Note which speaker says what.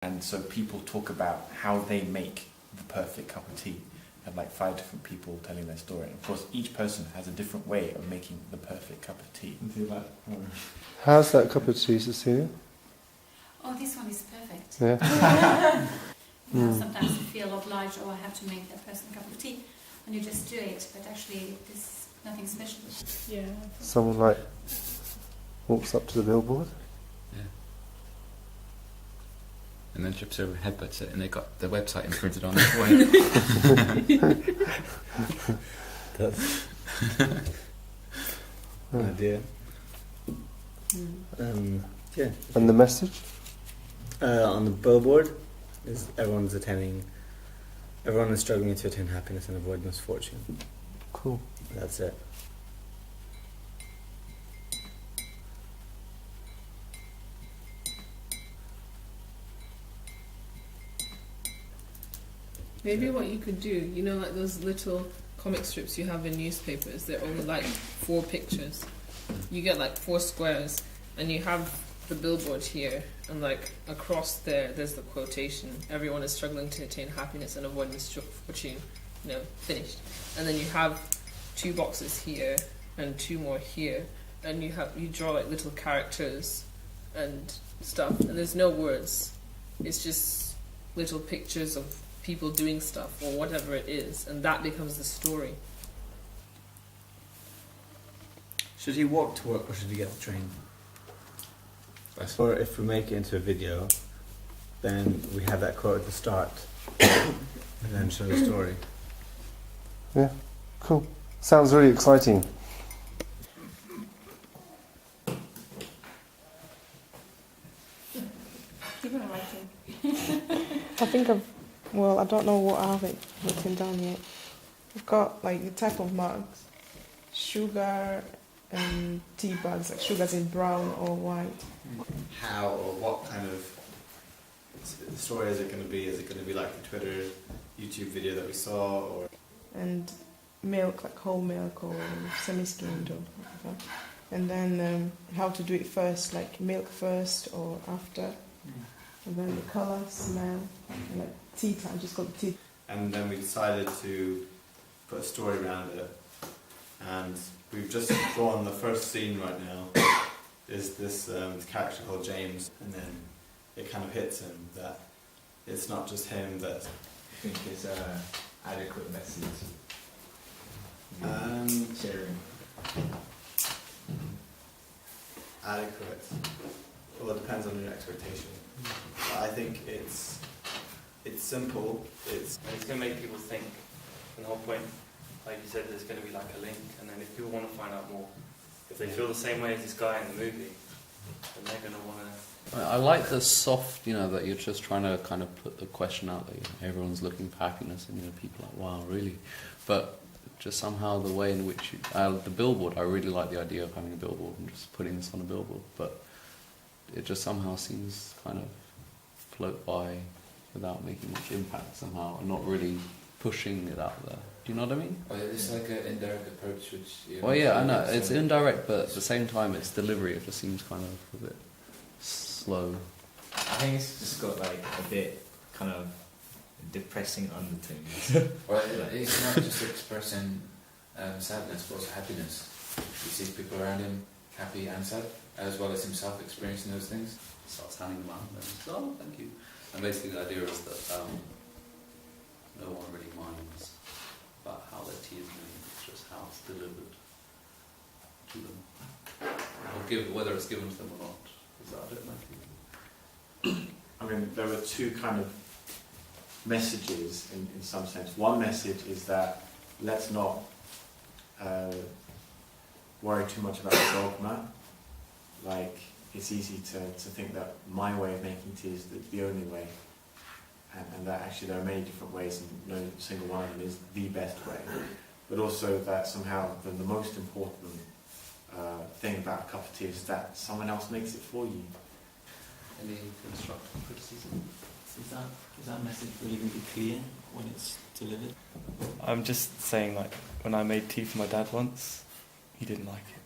Speaker 1: And so people talk about how they make the perfect cup of tea. Have like 5 different people telling their story. And of course, each person has a different way of making the perfect cup of tea.
Speaker 2: How's that cup of tea, Cecilia?
Speaker 3: Oh, this one is perfect.
Speaker 2: Yeah.
Speaker 3: Sometimes you feel obliged, oh, I have to make that person a cup of tea, and you just do it, but actually there's nothing special.
Speaker 4: Yeah.
Speaker 2: Someone like walks up to the billboard.
Speaker 5: Yeah. And then trips over, headbutts it, and they got the website imprinted on it.
Speaker 6: That's an idea. Yeah.
Speaker 2: And the message?
Speaker 6: On the billboard is everyone is struggling to attain happiness and avoid misfortune.
Speaker 2: Cool.
Speaker 6: That's it.
Speaker 4: Maybe what you could do, you know, like those little comic strips you have in newspapers, they're only like 4 pictures. You get like 4 squares, and you have the billboard here, and like across there's the quotation, everyone is struggling to attain happiness and avoid misfortune, you know, finished. And then you have 2 boxes here, and 2 more here, and you draw like little characters and stuff, and there's no words. It's just little pictures of people doing stuff or whatever it is, and that becomes the story.
Speaker 6: Should he walk to work or should he get the train? Or if we make it into a video, then we have that quote at the start and then show the story.
Speaker 2: Yeah, cool. Sounds really exciting.
Speaker 4: Keep on writing.
Speaker 7: I think I don't know what I haven't written down yet. I've got like the type of mugs, sugar and tea bags, like sugar's in brown or white.
Speaker 8: How or what kind of story is it going to be? Is it going to be like the Twitter, YouTube video that we saw, or?
Speaker 7: And milk, like whole milk or semi-skimmed or whatever. And then how to do it first, like milk first or after. And then the colour, smell, and like tea time, just called tea.
Speaker 8: And then we decided to put a story around it. And we've just drawn the first scene right now. Is this character called James, and then it kind of hits him that it's not just him that...
Speaker 9: I think it's adequate message. Sharing.
Speaker 8: Adequate. Well, it depends on your expectation. But I think it's simple.
Speaker 10: It's going to make people think. And the whole point, like you said, there's going to be like a link, and then if people want to find out more, if they feel the same way as this guy in the movie, then they're going to want to...
Speaker 5: I like the soft, you know, that you're just trying to kind of put the question out there. You know, everyone's looking for happiness, and you know, people are like, wow, really? But just somehow the way in which the billboard, I really like the idea of having a billboard and just putting this on a billboard, but it just somehow seems kind of float by without making much impact somehow, and not really pushing it out there. Do you know what I mean?
Speaker 9: Oh, yeah, it's like an indirect approach, which...
Speaker 5: Well, yeah, I know. It's indirect, but at the same time, its delivery, it just seems kind of a bit slow.
Speaker 9: I think it's just got like a bit kind of depressing undertones.
Speaker 11: Well, it's not just expressing sadness, but also happiness. He sees people around him happy and sad, as well as himself experiencing those things.
Speaker 5: Starts handing them out, and then says, oh, thank you. And basically the idea is that no one really minds about how their tea is made, it's just how it's delivered to them. Or whether it's given to them or not. Is that it?
Speaker 1: I mean, there are 2 kind of messages in some sense. One message is that let's not worry too much about the dogma. Like, it's easy to think that my way of making tea is the only way, and that actually there are many different ways and no single one of them is the best way. But also that somehow the most important thing about a cup of tea is that someone else makes it for you.
Speaker 5: Any constructive criticism?
Speaker 12: Is that message really going to be clear when it's delivered?
Speaker 10: I'm just saying, like, when I made tea for my dad once, he didn't like it.